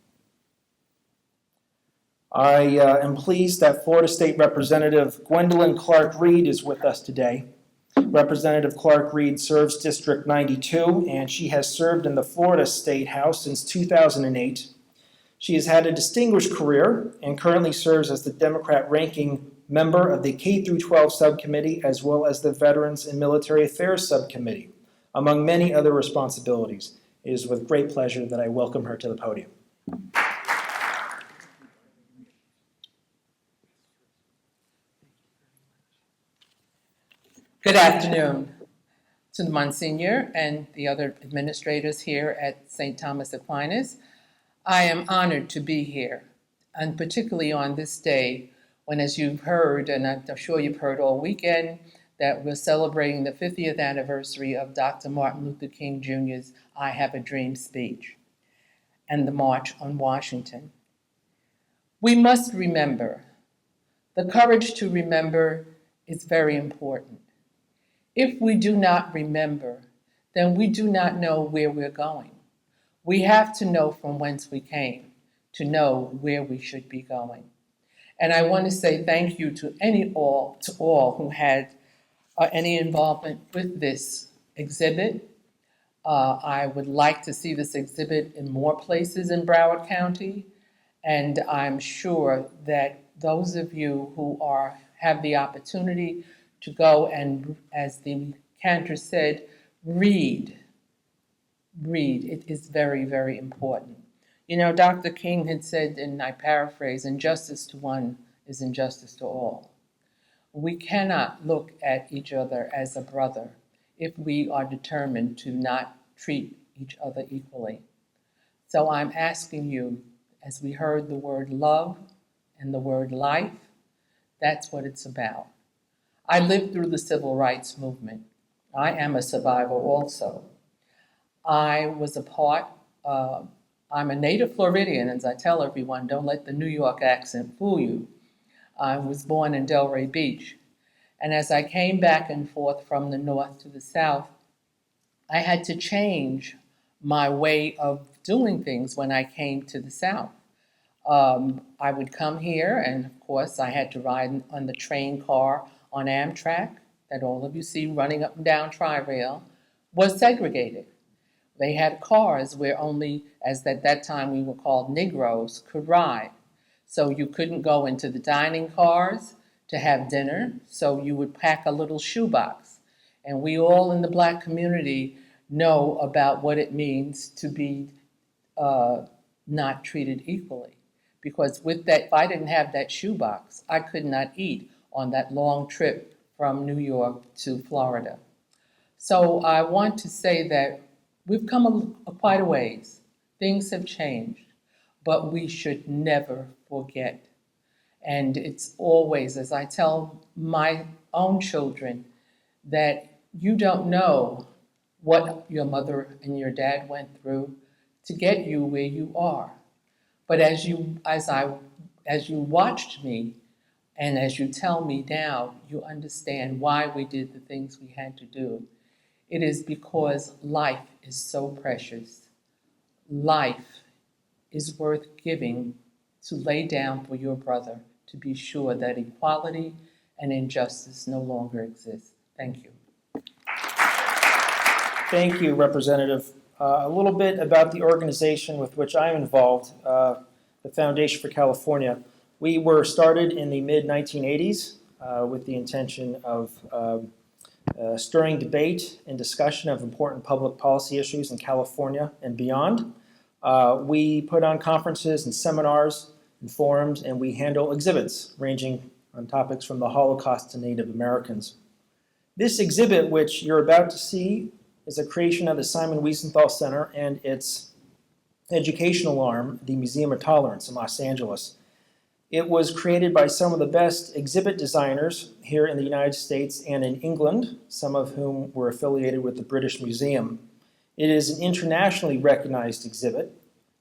I am pleased that Florida State Representative Gwendolyn Clark-Reed is with us today. Representative Clark-Reed serves District 92, and she has served in the Florida State House since 2008. She has had a distinguished career and currently serves as the Democrat ranking member of the K-12 subcommittee as well as the Veterans and Military Affairs subcommittee, among many other responsibilities. It is with great pleasure that I welcome her to the podium. Good afternoon to the Monsignor and the other administrators here at St. Thomas Aquinas. I am honored to be here, and particularly on this day when, as you've heard, and I'm sure you've heard all weekend, that we're celebrating the 50th anniversary of Dr. Martin Luther King Jr.'s I Have a Dream speech and the March on Washington. We must remember. The courage to remember is very important. If we do not remember, then we do not know where we're going. We have to know from whence we came to know where we should be going. And I want to say thank you to all who had any involvement with this exhibit. I would like to see this exhibit in more places in Broward County, and I'm sure that those of you who have the opportunity to go and, as the cantor said, read. It is very, very important. You know, Dr. King had said, and I paraphrase, injustice to one is injustice to all. We cannot look at each other as a brother if we are determined to not treat each other equally. So I'm asking you, as we heard the word love and the word life, that's what it's about. I lived through the civil rights movement. I am a survivor also. I was I'm a native Floridian, as I tell everyone, don't let the New York accent fool you. I was born in Delray Beach. And as I came back and forth from the north to the south, I had to change my way of doing things when I came to the south. I would come here, and of course I had to ride on the train car on Amtrak that all of you see running up and down Tri-Rail, was segregated. They had cars where only, as at that time we were called Negroes, could ride. So you couldn't go into the dining cars to have dinner, so you would pack a little shoebox. And we all in the Black community know about what it means to be not treated equally. Because with that, if I didn't have that shoebox, I could not eat on that long trip from New York to Florida. So I want to say that we've come quite a ways. Things have changed, but we should never forget. And it's always, as I tell my own children, that you don't know what your mother and your dad went through to get you where you are. But as you watched me, and as you tell me now, you understand why we did the things we had to do. It is because life is so precious. Life is worth giving to lay down for your brother to be sure that equality and injustice no longer exist. Thank you. Thank you, Representative. A little bit about the organization with which I'm involved, the Foundation for California. We were started in the mid-1980s with the intention of stirring debate and discussion of important public policy issues in California and beyond. We put on conferences and seminars and forums, and we handle exhibits ranging on topics from the Holocaust to Native Americans. This exhibit, which you're about to see, is a creation of the Simon Wiesenthal Center and its educational arm, the Museum of Tolerance in Los Angeles. It was created by some of the best exhibit designers here in the United States and in England, some of whom were affiliated with the British Museum. It is an internationally recognized exhibit.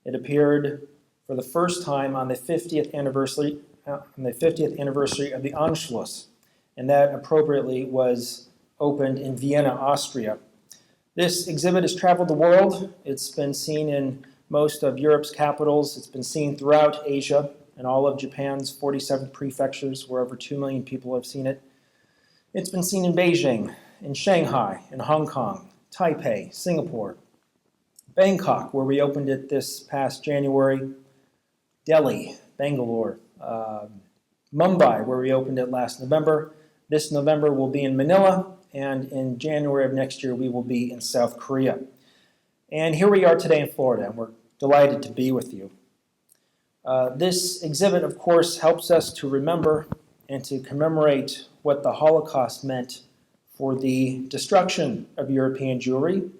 It appeared for the first time on the 50th anniversary of the Anschluss, and that appropriately was opened in Vienna, Austria. This exhibit has traveled the world. It's been seen in most of Europe's capitals. It's been seen throughout Asia and all of Japan's 47 prefectures, where over 2 million people have seen it. It's been seen in Beijing, in Shanghai, in Hong Kong, Taipei, Singapore, Bangkok, where we opened it this past January, Delhi, Bangalore, Mumbai, where we opened it last November. This November we'll be in Manila, and in January of next year we will be in South Korea. And here we are today in Florida, and we're delighted to be with you. This exhibit, of course, helps us to remember and to commemorate what the Holocaust meant for the destruction of European Jewry,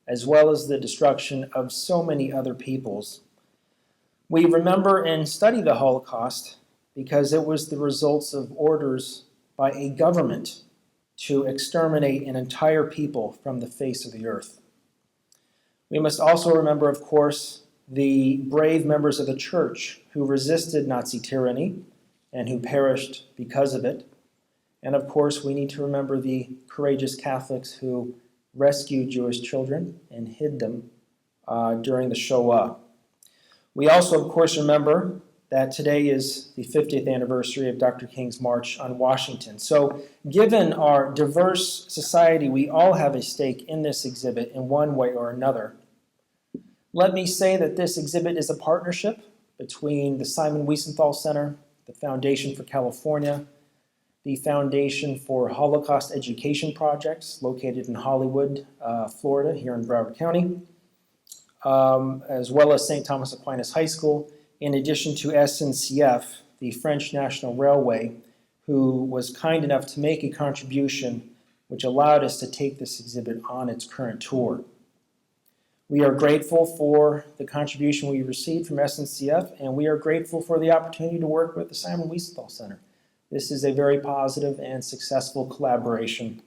as well as the destruction of so many other peoples. We remember and study the Holocaust because it was the results of orders by a government to exterminate an entire people from the face of the earth. We must also remember, of course, the brave members of the church who resisted Nazi tyranny and who perished because of it. And of course, we need to remember the courageous Catholics who rescued Jewish children and hid them during the Shoah. We also, of course, remember that today is the 50th anniversary of Dr. King's March on Washington. So given our diverse society, we all have a stake in this exhibit in one way or another. Let me say that this exhibit is a partnership between the Simon Wiesenthal Center, the Foundation for California, the Foundation for Holocaust Education Projects, located in Hollywood, Florida, here in Broward County, as well as St. Thomas Aquinas High School, in addition to SNCF, the French National Railway, who was kind enough to make a contribution which allowed us to take this exhibit on its current tour. We are grateful for the contribution we received from SNCF, and we are grateful for the opportunity to work with the Simon Wiesenthal Center. This is a very positive and successful collaboration.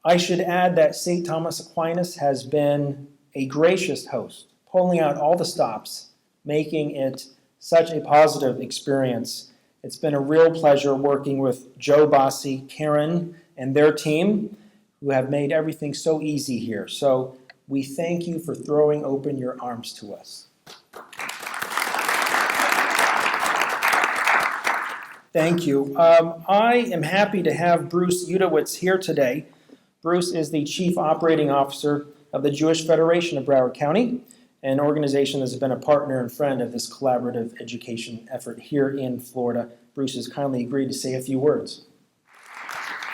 I should add that St. Thomas Aquinas has been a gracious host, pulling out all the stops, making it such a positive experience. It's been a real pleasure working with Joe Bossi, Karen, and their team, who have made everything so easy here. So we thank you for throwing open your arms to us. Thank you. I am happy to have Bruce Udowitz here today. Bruce is the Chief Operating Officer of the Jewish Federation of Broward County, an organization that has been a partner and friend of this collaborative education effort here in Florida. Bruce has kindly agreed to say a few words.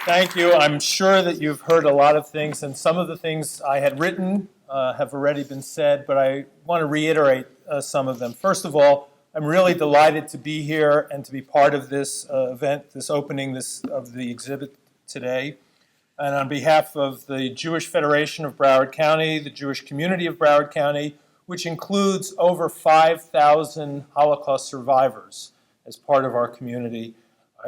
Thank you. I'm sure that you've heard a lot of things, and some of the things I had written have already been said, but I want to reiterate some of them. First of all, I'm really delighted to be here and to be part of this event, this opening of the exhibit today. And on behalf of the Jewish Federation of Broward County, the Jewish community of Broward County, which includes over 5,000 Holocaust survivors as part of our community,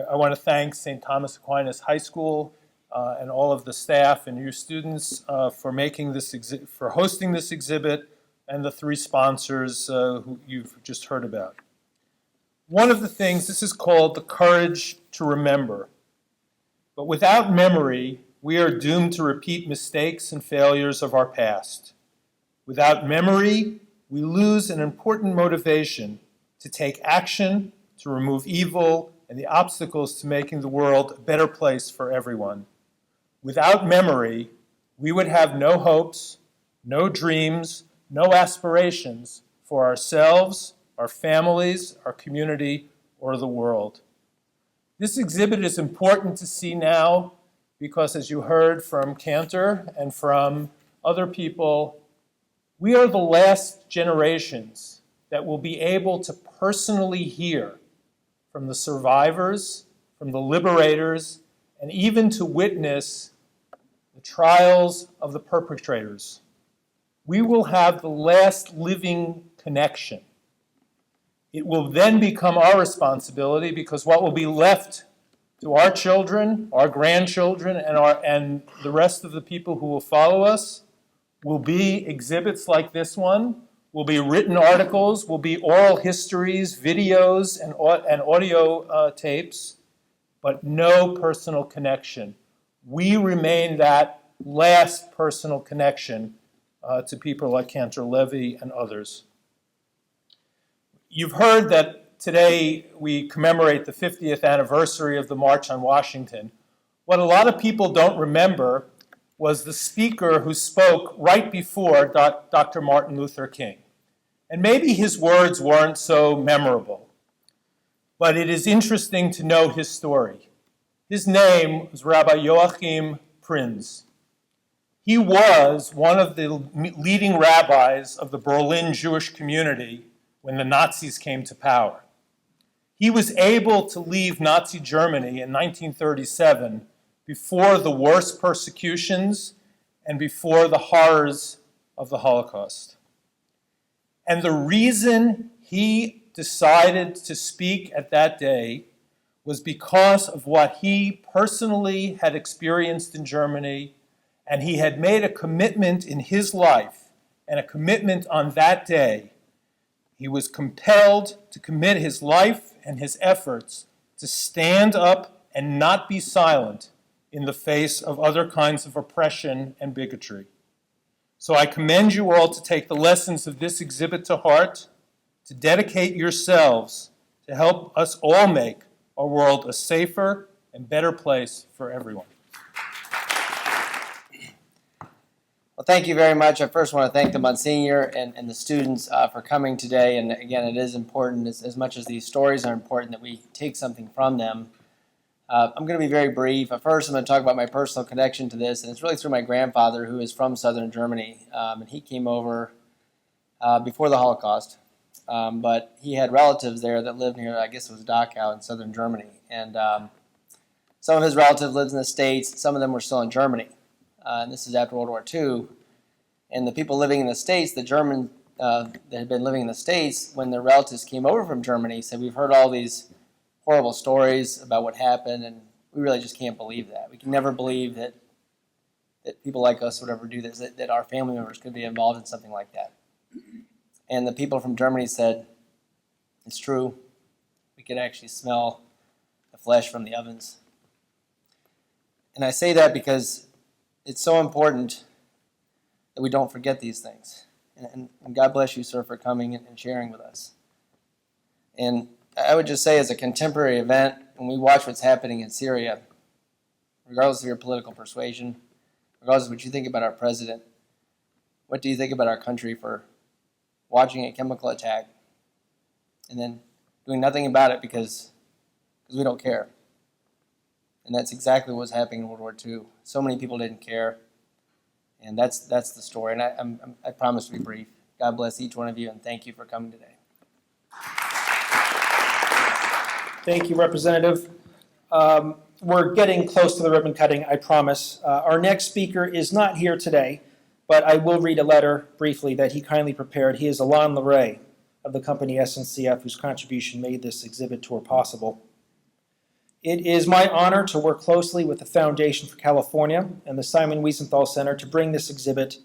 I want to thank St. Thomas Aquinas High School and all of the staff and your students for hosting this exhibit, and the three sponsors who you've just heard about. One of the things, this is called the courage to remember. But without memory, we are doomed to repeat mistakes and failures of our past. Without memory, we lose an important motivation to take action, to remove evil and the obstacles to making the world a better place for everyone. Without memory, we would have no hopes, no dreams, no aspirations for ourselves, our families, our community, or the world. This exhibit is important to see now because, as you heard from Cantor and from other people, we are the last generations that will be able to personally hear from the survivors, from the liberators, and even to witness the trials of the perpetrators. We will have the last living connection. It will then become our responsibility, because what will be left to our children, our grandchildren, and the rest of the people who will follow us will be exhibits like this one, will be written articles, will be oral histories, videos, and audio tapes, but no personal connection. We remain that last personal connection to people like Cantor Levy and others. You've heard that today we commemorate the 50th anniversary of the March on Washington. What a lot of people don't remember was the speaker who spoke right before Dr. Martin Luther King. And maybe his words weren't so memorable, but it is interesting to know his story. His name was Rabbi Joachim Prinz. He was one of the leading rabbis of the Berlin Jewish community when the Nazis came to power. He was able to leave Nazi Germany in 1937 before the worst persecutions and before the horrors of the Holocaust. And the reason he decided to speak at that day was because of what he personally had experienced in Germany, and he had made a commitment in his life, and a commitment on that day. He was compelled to commit his life and his efforts to stand up and not be silent in the face of other kinds of oppression and bigotry. So I commend you all to take the lessons of this exhibit to heart, to dedicate yourselves to help us all make our world a safer and better place for everyone. Well, thank you very much. I first want to thank the Monsignor and the students for coming today. And again, it is important, as much as these stories are important, that we take something from them. I'm going to be very brief. First, I'm going to talk about my personal connection to this, and it's really through my grandfather, who is from southern Germany. And he came over before the Holocaust, but he had relatives there that lived near, I guess it was Dachau in southern Germany. And some of his relatives lived in the States. Some of them were still in Germany. And this is after World War II. And the people living in the States, the German that had been living in the States, when their relatives came over from Germany, said, we've heard all these horrible stories about what happened, and we really just can't believe that. We can never believe that people like us would ever do this, that our family members could be involved in something like that. And the people from Germany said, it's true. We could actually smell the flesh from the ovens. And I say that because it's so important that we don't forget these things. And God bless you, sir, for coming and sharing with us. And I would just say, as a contemporary event, when we watch what's happening in Syria, regardless of your political persuasion, regardless of what you think about our president, what do you think about our country for watching a chemical attack and then doing nothing about it because we don't care? And that's exactly what was happening in World War II. So many people didn't care, and that's the story. And I promise to be brief. God bless each one of you, and thank you for coming today. Thank you, Representative. We're getting close to the ribbon cutting, I promise. Our next speaker is not here today, but I will read a letter briefly that he kindly prepared. He is Alain Leray of the company SNCF, whose contribution made this exhibit tour possible. It is my honor to work closely with the Foundation for California and the Simon Wiesenthal Center to bring this exhibit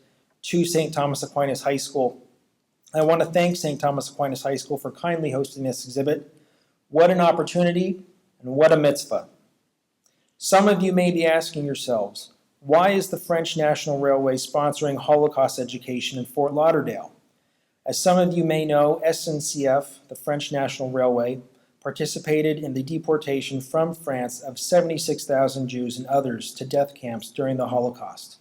to St. Thomas Aquinas High School. I want to thank St. Thomas Aquinas High School for kindly hosting this exhibit. What an opportunity and what a mitzvah. Some of you may be asking yourselves, why is the French National Railway sponsoring Holocaust education in Fort Lauderdale? As some of you may know, SNCF, the French National Railway, participated in the deportation from France of 76,000 Jews and others to death camps during the Holocaust.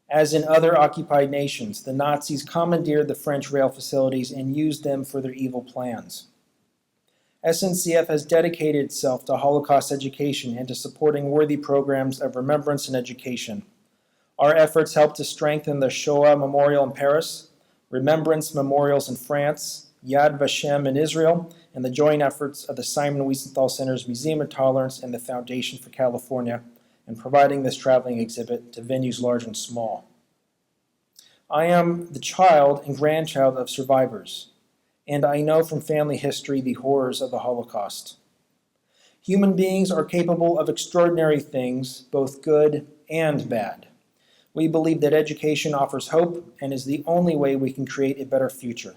As in other occupied nations, the Nazis commandeered the French rail facilities and used them for their evil plans. SNCF has dedicated itself to Holocaust education and to supporting worthy programs of remembrance and education. Our efforts help to strengthen the Shoah Memorial in Paris, Remembrance Memorials in France, Yad Vashem in Israel, and the joint efforts of the Simon Wiesenthal Center's Museum of Tolerance and the Foundation for California in providing this traveling exhibit to venues large and small. I am the child and grandchild of survivors, and I know from family history the horrors of the Holocaust. Human beings are capable of extraordinary things, both good and bad. We believe that education offers hope and is the only way we can create a better future.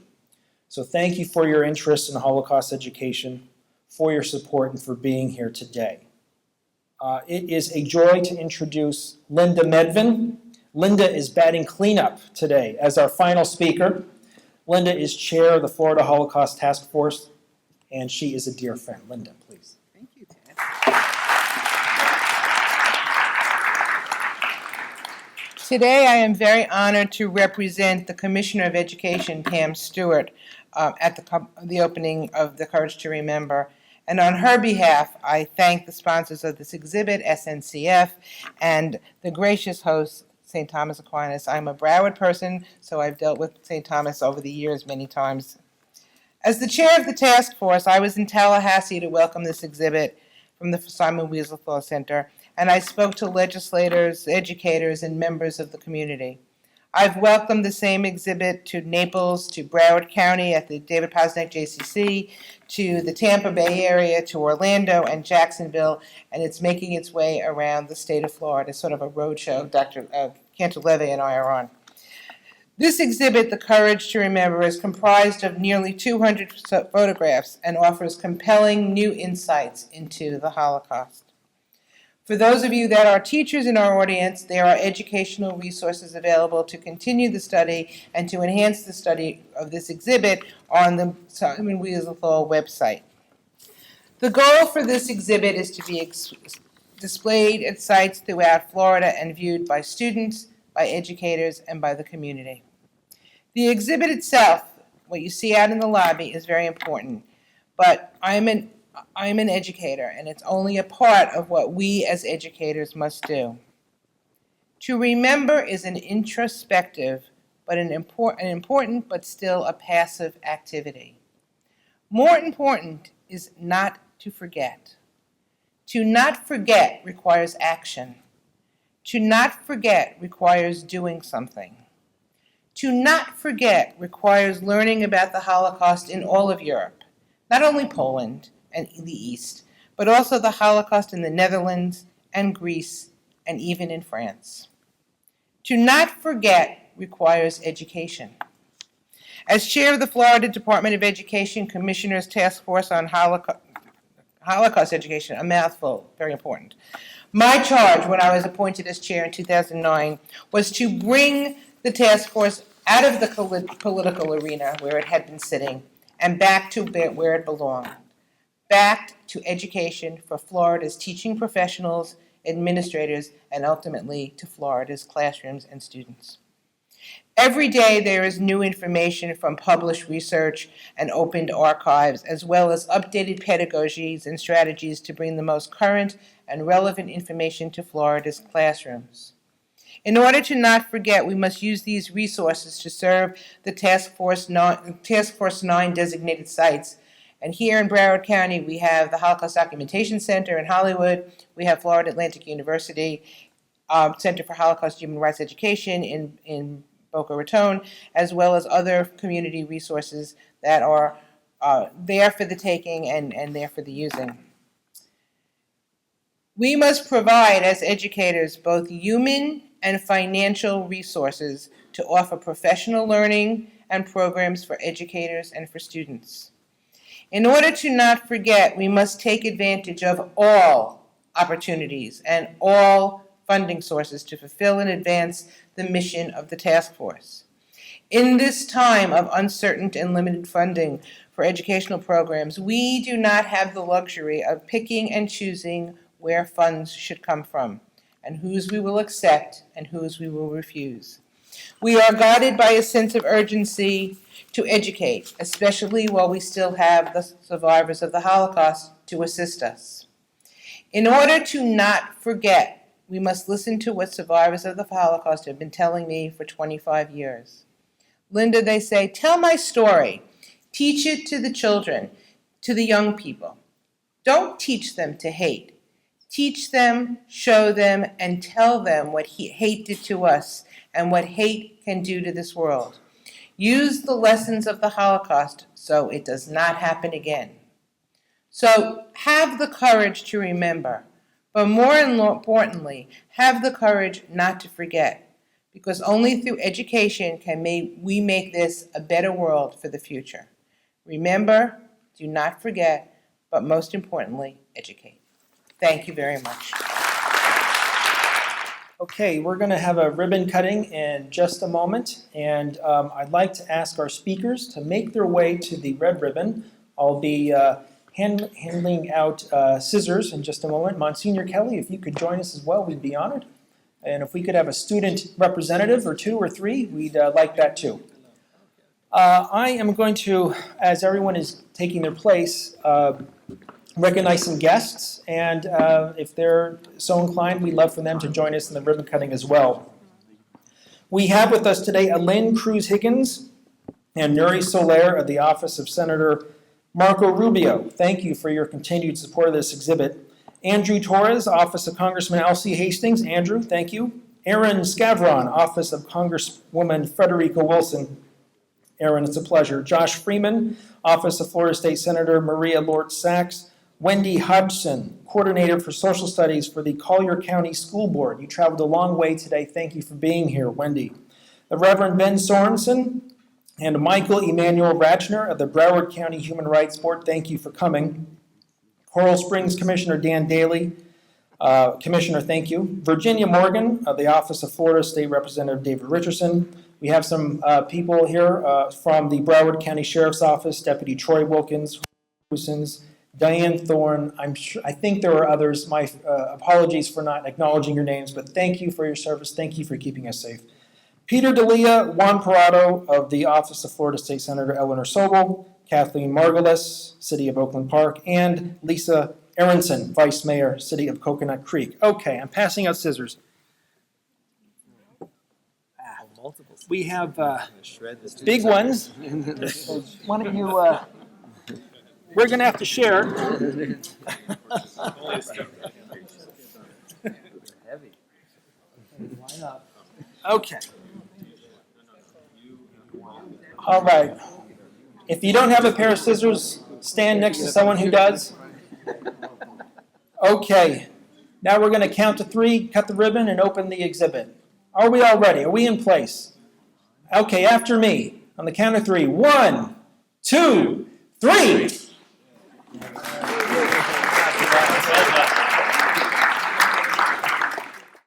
So thank you for your interest in Holocaust education, for your support, and for being here today. It is a joy to introduce Linda Medvin. Linda is batting cleanup today as our final speaker. Linda is chair of the Florida Holocaust Task Force, and she is a dear friend. Linda, please. Thank you, Ted. Today, I am very honored to represent the Commissioner of Education, Pam Stewart, at the opening of the Courage to Remember. And on her behalf, I thank the sponsors of this exhibit, SNCF, and the gracious host, St. Thomas Aquinas. I'm a Broward person, so I've dealt with St. Thomas over the years many times. As the chair of the task force, I was in Tallahassee to welcome this exhibit from the Simon Wiesenthal Center, and I spoke to legislators, educators, and members of the community. I've welcomed the same exhibit to Naples, to Broward County at the David Posnick JCC, to the Tampa Bay area, to Orlando and Jacksonville, and it's making its way around the state of Florida. It's sort of a roadshow Dr. Cantaleve and I are on. This exhibit, The Courage to Remember, is comprised of nearly 200 photographs and offers compelling new insights into the Holocaust. For those of you that are teachers in our audience, there are educational resources available to continue the study and to enhance the study of this exhibit on the Simon Wiesenthal website. The goal for this exhibit is to be displayed at sites throughout Florida and viewed by students, by educators, and by the community. The exhibit itself, what you see out in the lobby, is very important, but I'm an educator, and it's only a part of what we as educators must do. To remember is an introspective, but an important but still a passive activity. More important is not to forget. To not forget requires action. To not forget requires doing something. To not forget requires learning about the Holocaust in all of Europe, not only Poland and the East, but also the Holocaust in the Netherlands and Greece and even in France. To not forget requires education. As chair of the Florida Department of Education Commissioner's Task Force on Holocaust Education, a mouthful, very important. My charge when I was appointed as chair in 2009 was to bring the task force out of the political arena where it had been sitting and back to where it belonged. Back to education for Florida's teaching professionals, administrators, and ultimately to Florida's classrooms and students. Every day there is new information from published research and opened archives, as well as updated pedagogies and strategies to bring the most current and relevant information to Florida's classrooms. In order to not forget, we must use these resources to serve the Task Force 9 designated sites. And here in Broward County, we have the Holocaust Documentation Center in Hollywood. We have Florida Atlantic University Center for Holocaust Human Rights Education in Boca Raton, as well as other community resources that are there for the taking and there for the using. We must provide, as educators, both human and financial resources to offer professional learning and programs for educators and for students. In order to not forget, we must take advantage of all opportunities and all funding sources to fulfill and advance the mission of the task force. In this time of uncertain and limited funding for educational programs, we do not have the luxury of picking and choosing where funds should come from, and whose we will accept and whose we will refuse. We are guided by a sense of urgency to educate, especially while we still have the survivors of the Holocaust to assist us. In order to not forget, we must listen to what survivors of the Holocaust have been telling me for 25 years. Linda, they say, tell my story. Teach it to the children, to the young people. Don't teach them to hate. Teach them, show them, and tell them what hate did to us and what hate can do to this world. Use the lessons of the Holocaust so it does not happen again. So have the courage to remember, but more importantly, have the courage not to forget, because only through education can we make this a better world for the future. Remember, do not forget, but most importantly, educate. Thank you very much. Okay, we're going to have a ribbon cutting in just a moment, and I'd like to ask our speakers to make their way to the red ribbon. I'll be handing out scissors in just a moment. Monsignor Kelly, if you could join us as well, we'd be honored. And if we could have a student representative or two or three, we'd like that too. I am going to, as everyone is taking their place, recognize some guests, and if they're so inclined, we'd love for them to join us in the ribbon cutting as well. We have with us today Elaine Cruz Higgins and Nuri Soler of the Office of Senator Marco Rubio. Thank you for your continued support of this exhibit. Andrew Torres, Office of Congressman Elsie Hastings. Andrew, thank you. Aaron Scavron, Office of Congresswoman Frederica Wilson. Aaron, it's a pleasure. Josh Freeman, Office of Florida State Senator Maria Lort Sachs. Wendy Hodgson, Coordinator for Social Studies for the Collier County School Board. You traveled a long way today. Thank you for being here, Wendy. The Reverend Ben Sorensen and Michael Emanuel Ratchner of the Broward County Human Rights Board. Thank you for coming. Coral Springs Commissioner Dan Daly. Commissioner, thank you. Virginia Morgan of the Office of Florida State Representative David Richardson. We have some people here from the Broward County Sheriff's Office, Deputy Troy Wilkins, Diane Thorne. I think there are others. My apologies for not acknowledging your names, but thank you for your service. Thank you for keeping us safe. Peter D'Elia, Juan Parado of the Office of Florida State Senator Eleanor Sobel, Kathleen Margulis, City of Oakland Park, and Lisa Aronson, Vice Mayor, City of Coconut Creek. Okay, I'm passing out scissors. We have big ones. Why don't you, we're going to have to share. Okay. All right. If you don't have a pair of scissors, stand next to someone who does. Okay. Now we're going to count to 3, cut the ribbon, and open the exhibit. Are we all ready? Are we in place? Okay, after me. On the count of 3. 1, 2, 3.